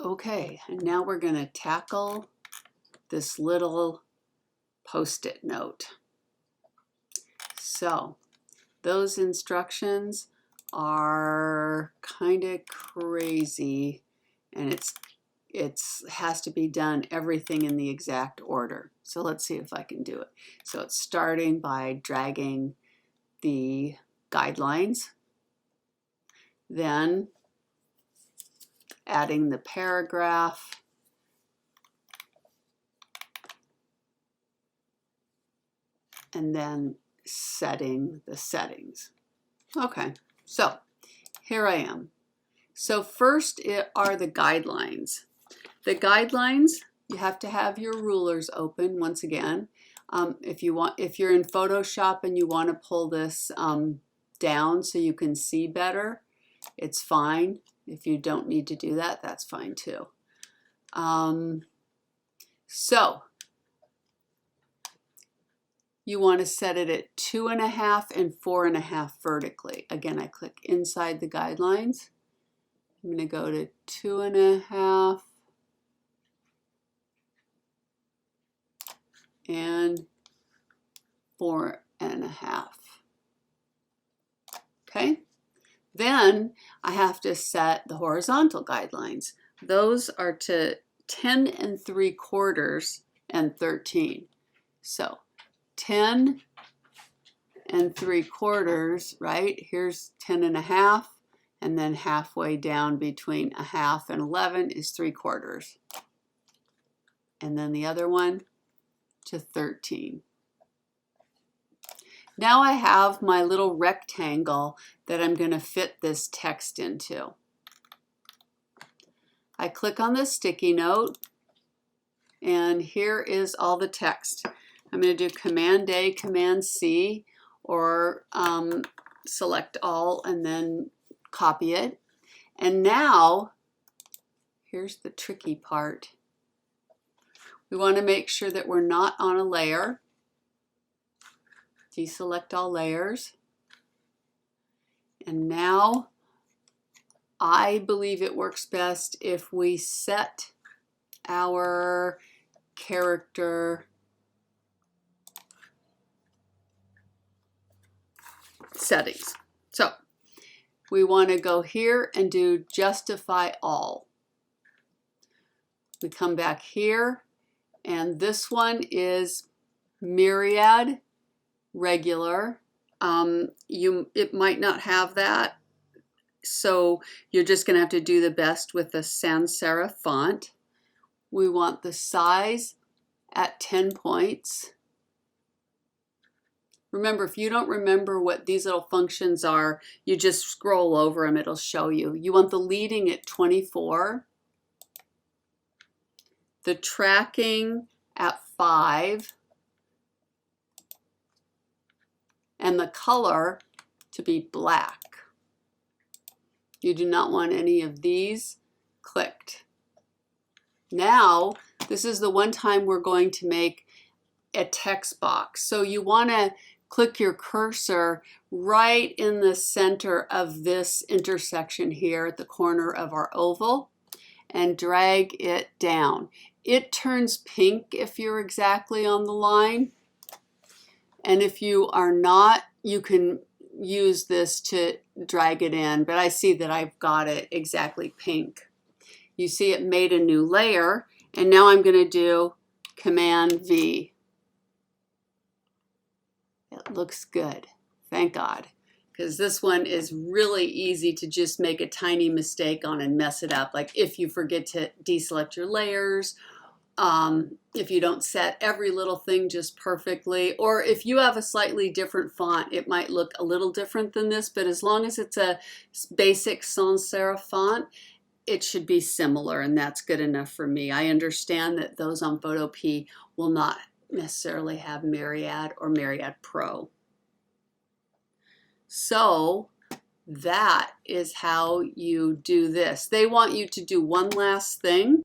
Okay, and now we're going to tackle this little post-it note. So those instructions are kind of crazy, and it has to be done everything in the exact order. So let's see if I can do it. So it's starting by dragging the guidelines, then adding the paragraph, and then setting the settings. Okay, so here I am. So first are the guidelines. The guidelines, you have to have your rulers open once again. If you're in Photoshop and you want to pull this down so you can see better, it's fine. If you don't need to do that, that's fine too. So you want to set it at 2.5 and 4.5 vertically. Again, I click inside the guidelines. I'm going to go to 2.5 and 4.5. Okay. Then I have to set the horizontal guidelines. Those are to 10 3/4 and 13. So 10 3/4, right? Here's 10.5, and then halfway down between 1/2 and 11 is 3/4. And then the other one to 13. Now I have my little rectangle that I'm going to fit this text into. I click on the sticky note, and here is all the text. I'm going to do Command A, Command C, or select all and then copy it. And now, here's the tricky part. We want to make sure that we're not on a layer. Deselect all layers. And now I believe it works best if we set our character settings. So we want to go here and do justify all. We come back here, and this one is myriad regular. It might not have that, so you're just going to have to do the best with the sans serif font. We want the size at 10 points. Remember, if you don't remember what these little functions are, you just scroll over them, it'll show you. You want the leading at 24, the tracking at 5, and the color to be black. You do not want any of these clicked. Now, this is the one time we're going to make a text box. So you want to click your cursor right in the center of this intersection here at the corner of our oval and drag it down. It turns pink if you're exactly on the line. And if you are not, you can use this to drag it in, but I see that I've got it exactly pink. You see it made a new layer, and now I'm going to do Command V. It looks good, thank God, because this one is really easy to just make a tiny mistake on and mess it up. Like if you forget to deselect your layers, if you don't set every little thing just perfectly, or if you have a slightly different font, it might look a little different than this, but as long as it's a basic sans serif font, it should be similar, and that's good enough for me. I understand that those on Photopea will not necessarily have Myriad or Myriad Pro. So that is how you do this. They want you to do one last thing.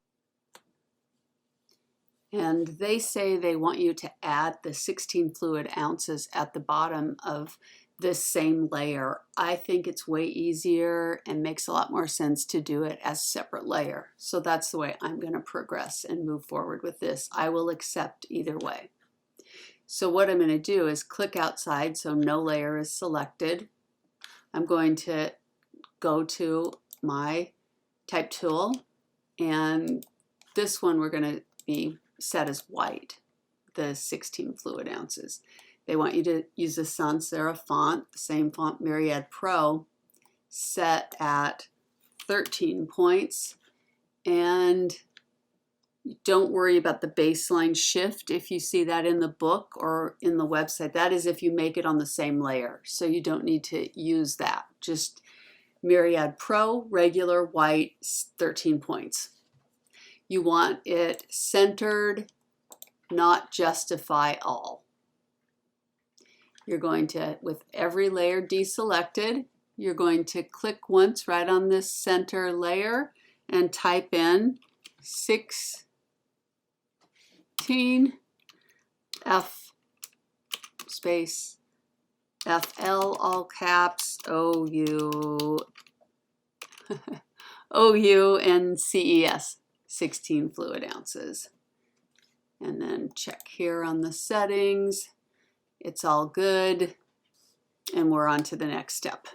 And they say they want you to add the 16 fluid ounces at the bottom of this same layer. I think it's way easier and makes a lot more sense to do it as a separate layer. So that's the way I'm going to progress and move forward with this. I will accept either way. So what I'm going to do is click outside so no layer is selected. I'm going to go to my type tool, and this one we're going to be set as white, the 16 fluid ounces. They want you to use the sans serif font, the same font, Myriad Pro, set at 13 points. And don't worry about the baseline shift if you see that in the book or in the website. That is if you make it on the same layer. So you don't need to use that. Just Myriad Pro, regular, white, 13 points. You want it centered, not justify all. You're going to, with every layer deselected, you're going to click once right on this center layer and type in 16 F space FL all caps OU OU and CES 16 fluid ounces. And then check here on the settings. It's all good, and we're on to the next step.